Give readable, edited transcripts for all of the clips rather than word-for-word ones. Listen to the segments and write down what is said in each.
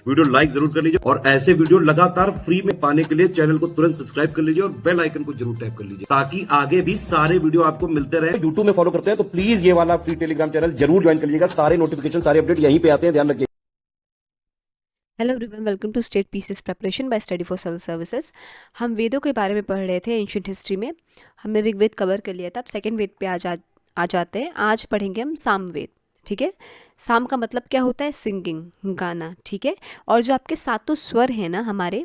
Video like जरूर कर लीजिए और ऐसे वीडियो लगातार फ्री में पाने के लिए चैनल को तुरंत सब्सक्राइब कर लीजिए और बेल आइकन को जरूर टैप कर लीजिए ताकि आगे भी सारे वीडियो आपको मिलते रहे। यूट्यूब में फॉलो करते हैं तो प्लीज ये वाला फ्री टेलीग्राम चैनल जरूर ज्वाइन कर लीजिएगा। सारे नोटिफिकेशन, सारे अपडेट यहीं पे आते हैं, ध्यान रखिए। Hello everyone, welcome to state PCS preparation by study for civil services. हम वेदों के बारे में पढ़ रहे थे एंशिएंट हिस्ट्री में। हमने ऋग्वेद कवर कर लिया था। अब सेकंड वेद पे आ जाते हैं। आज पढ़ेंगे हम सामवेद। ठीक है, साम का मतलब क्या होता है? सिंगिंग, गाना। ठीक है, और जो आपके सातों स्वर हैं ना हमारे,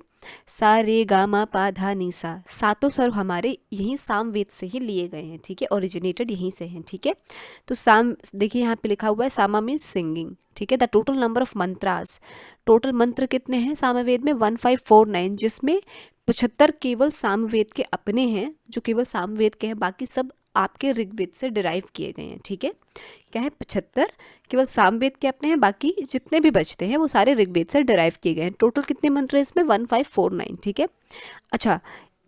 सा रे गा मा पा धा नी सा, सातों स्वर हमारे यहीं सामवेद से ही लिए गए हैं। ठीक है, ओरिजिनेटेड यहीं से हैं। ठीक है, तो साम देखिए यहाँ पे लिखा हुआ है सामा मीन्स सिंगिंग। ठीक है, the total number of mantras, total मंत्र कितने हैं सामवेद में? 1549, जिसमें 75 केवल सामवेद के अपने हैं, जो केवल सामवेद के हैं। बाकी सब आपके ऋग्वेद से डिराइव किए गए हैं। ठीक है, क्या है? 75 केवल सामवेद के अपने हैं, बाकी जितने भी बचते हैं वो सारे ऋग्वेद से डिराइव किए गए हैं। टोटल कितने मंत्र हैं इसमें? 1549। ठीक है, अच्छा,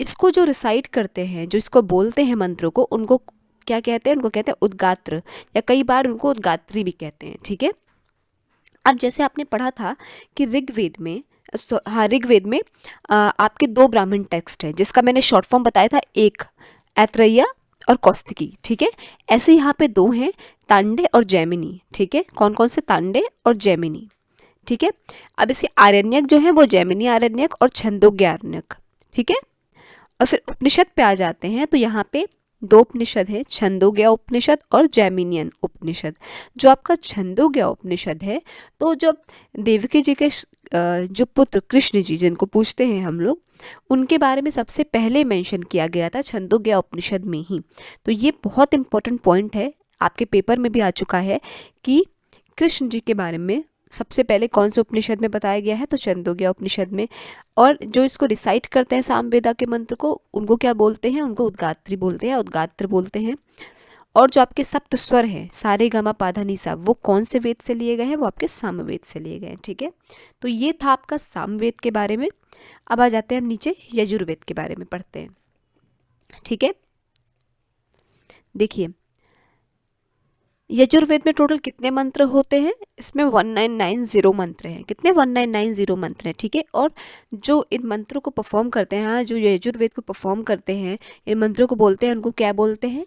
इसको जो रिसाइट करते हैं, जो इसको बोलते हैं मंत्रों को, उनको क्या कहते हैं? उनको कहते हैं उद्गात्र, या कई बार उनको उद्गात्री भी कहते हैं। ठीक है, अब जैसे आपने पढ़ा था कि ऋग्वेद में ऋग्वेद में आपके दो ब्राह्मण टेक्स्ट है, जिसका मैंने शॉर्ट फॉर्म बताया था, एक ऐतरेय और कौस्तिकी। ठीक है, ऐसे यहाँ पे दो हैं, तांडे और जैमिनी। ठीक है, कौन कौन से? तांडे और जैमिनी। ठीक है, अब इसके आरण्यक जो है वो जैमिनी आरण्यक और छंदोग्य आरण्यक। ठीक है, और फिर उपनिषद पे आ जाते हैं तो यहाँ पे दो उपनिषद है, छंदोग्य उपनिषद और जैमिनियन उपनिषद। जो आपका छंदोग्य उपनिषद है, तो जब देवकी जी के जो पुत्र कृष्ण जी, जिनको पूछते हैं हम लोग, उनके बारे में सबसे पहले मेंशन किया गया था छंदोग्य उपनिषद में ही। तो ये बहुत इंपॉर्टेंट पॉइंट है, आपके पेपर में भी आ चुका है कि कृष्ण जी के बारे में सबसे पहले कौन से उपनिषद में बताया गया है? तो छंदोग्य उपनिषद में। और जो इसको रिसाइट करते हैं सामवेदा के मंत्र को, उनको क्या बोलते हैं? उनको उद्गात्री बोलते हैं, उद्गात्र बोलते हैं। और जो आपके सप्त स्वर हैं, सारे गामा पाधा निसा, वो कौन से वेद से लिए गए हैं? वो आपके सामवेद से लिए गए हैं। ठीक है, तो ये था आपका सामवेद के बारे में। अब आ जाते हैं हम नीचे यजुर्वेद के बारे में पढ़ते हैं। ठीक है, देखिए यजुर्वेद में टोटल कितने मंत्र होते हैं? इसमें 1990 मंत्र हैं। कितने? 1990 मंत्र हैं। ठीक है, और जो इन मंत्रों को परफॉर्म करते हैं, हाँ, जो यजुर्वेद को परफॉर्म करते हैं, इन मंत्रों को बोलते हैं, उनको क्या बोलते हैं?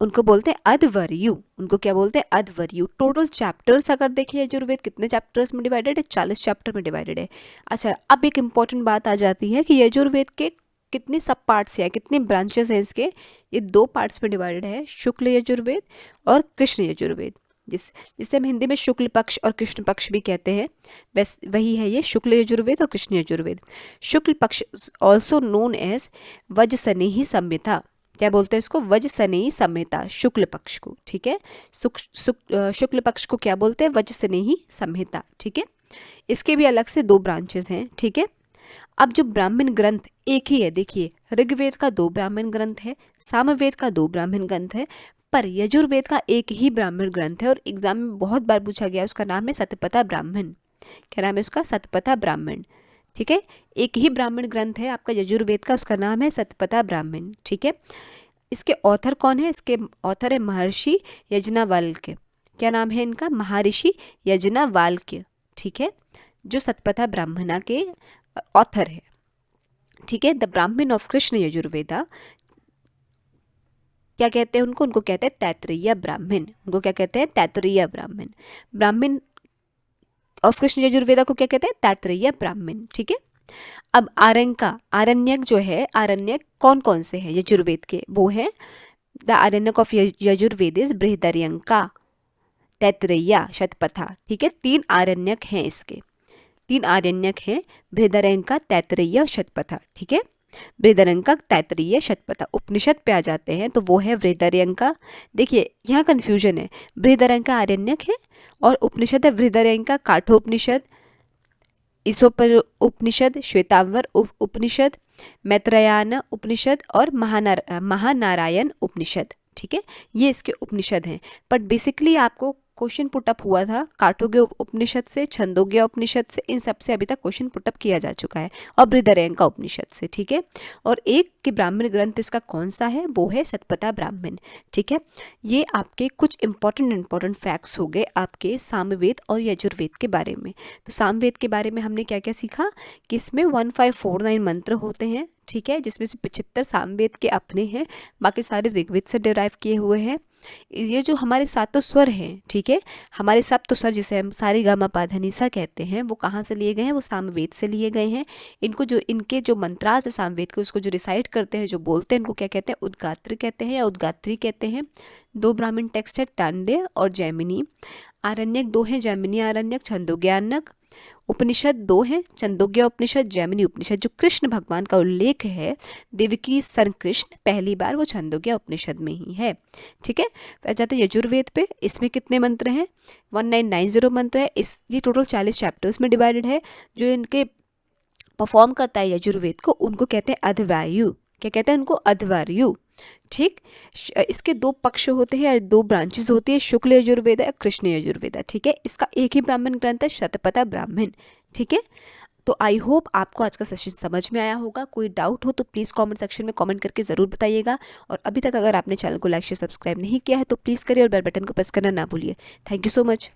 उनको बोलते हैं अध्वर्यु। उनको क्या बोलते हैं? अध्वर्यु। टोटल चैप्टर्स अगर देखिए यजुर्वेद कितने चैप्टर्स में डिवाइडेड है? 40 चैप्टर में डिवाइडेड है। अच्छा, अब एक इम्पॉर्टेंट बात आ जाती है कि यजुर्वेद के कितने सब पार्ट्स हैं, कितने ब्रांचेस हैं इसके? ये दो पार्ट्स में डिवाइडेड है, शुक्ल यजुर्वेद और कृष्ण यजुर्वेद, जिसे हम हिंदी में शुक्ल पक्ष और कृष्ण पक्ष भी कहते हैं। बस वही है ये, शुक्ल यजुर्वेद और कृष्ण यजुर्वेद। शुक्ल पक्ष ऑल्सो नोन एज वज्रसनेही संहिता। क्या बोलते हैं इसको? वज्रसनेही संहिता, शुक्ल पक्ष को। ठीक है, शुक्ल पक्ष को क्या बोलते हैं? वज्रसनेही संहिता। ठीक है, इसके भी अलग से दो ब्रांचेस हैं। ठीक है, अब जो ब्राह्मण ग्रंथ एक ही है, देखिए ऋग्वेद का दो ब्राह्मण ग्रंथ है, सामवेद का दो ब्राह्मण ग्रंथ है, पर यजुर्वेद का एक ही ब्राह्मण ग्रंथ है। और एग्जाम में बहुत बार पूछा गया, उसका नाम है सतपथा ब्राह्मण। क्या नाम है उसका? सतपथा ब्राह्मण। ठीक है, एक ही ब्राह्मण ग्रंथ है आपका यजुर्वेद का, उसका नाम है सतपथा ब्राह्मण। ठीक है, इसके ऑथर कौन है? इसके ऑथर है महर्षि यज्ञवल्क्य। क्या नाम है इनका? महर्षि यज्ञवल्क्य। ठीक है, जो सतपथा ब्राह्मणा के ऑथर है। ठीक है, द ब्राह्मण ऑफ कृष्ण यजुर्वेदा, क्या कहते हैं उनको? उनको कहते हैं तैत्तरीय ब्राह्मण। उनको क्या कहते हैं? तैत्तरीय ब्राह्मण। ब्राह्मण ऑफ कृष्ण यजुर्वेदा को क्या कहते हैं? तैत्तरीय ब्राह्मण। ठीक है, अब आरण्यक जो है, आरण्यक कौन कौन से हैं यजुर्वेद के? वो है the Aranyaka of Yajurveda is Brihadaranyaka, Taittiriya, Shatapatha. ठीक है, तीन आरण्यक हैं इसके, तीन आरण्यक हैं, बृहदर्यंका, तैत्तरीय और शतपथा। ठीक है, बृहदर्यंका, तैत्तरीय, शतपथा। उपनिषद पे आ जाते हैं तो वो है बृहदर्यंका। देखिए यहाँ कंफ्यूजन है, बृहदर्यंका आरण्यक है और उपनिषद है बृहदर्यंका काठोपनिषद, ईसोपर उपनिषद, श्वेतांबर उपनिषद, मैत्रेयान उपनिषद और महानारायण उपनिषद। ठीक है, ये इसके उपनिषद हैं। बट बेसिकली आपको क्वेश्चन पुटअप हुआ था काठोग्य उपनिषद से, छंदोग्य उपनिषद से, इन सब से अभी तक क्वेश्चन पुटअप किया जा चुका है, और बृहदारण्यक उपनिषद से, ठीक है। और एक के ब्राह्मण ग्रंथ इसका कौन सा है, वो है शतपथा ब्राह्मण, ठीक है। ये आपके कुछ इंपॉर्टेंट फैक्ट्स हो गए आपके सामवेद और यजुर्वेद के बारे में। तो सामवेद के बारे में हमने क्या क्या सीखा कि इसमें 1549 मंत्र होते हैं, ठीक है, जिसमें से 75 सामवेद के अपने हैं, बाकी सारे ऋग्वेद से डिराइव किए हुए हैं। ये जो हमारे सातों स्वर हैं, ठीक है, हमारे सप्त स्वर जिसे हम सारे गा मा पा धा नि सा कहते हैं, वो कहाँ से लिए गए हैं, वो सामवेद से लिए गए हैं। इनको जो इनके जो मंत्रास है सामवेद के, उसको जो रिसाइट करते हैं, जो बोलते हैं, इनको क्या कहते हैं, उद्गात्री कहते हैं या उद्गात्री कहते हैं। 2 ब्राह्मण टेक्स्ट है, टांडे और जैमिनी। आरण्यक 2 हैं, जैमिनी आरण्यक, छंदोग्यारण्यक। उपनिषद 2 हैं, छंदोग्य उपनिषद, जैमिनी उपनिषद। जो कृष्ण भगवान का उल्लेख है, देवकी सन कृष्ण, पहली बार वो छंदोग्य उपनिषद में ही है, ठीक है। फिर जाते हैं यजुर्वेद पे। इसमें कितने मंत्र हैं, 1990 मंत्र है। ये टोटल 40 चैप्टर्स में डिवाइडेड है। जो इनके परफॉर्म करता है यजुर्वेद को, उनको कहते हैं अध्वर्यु। क्या कहते हैं उनको, अध्वर्यु, ठीक। इसके 2 पक्ष होते हैं, 2 ब्रांचेस होती है, शुक्ल यजुर्वेद है, कृष्ण यजुर्वेद है, ठीक है। इसका एक ही ब्राह्मण ग्रंथ है, शतपथा ब्राह्मण, ठीक है। तो आई होप आपको आज का सेशन समझ में आया होगा। कोई डाउट हो तो प्लीज़ कमेंट सेक्शन में कमेंट करके ज़रूर बताइएगा। और अभी तक अगर आपने चैनल को लाइक शेयर सब्सक्राइब नहीं किया है तो प्लीज़ करिए और बेल बटन को प्रेस करना ना भूलिए। Thank you so much.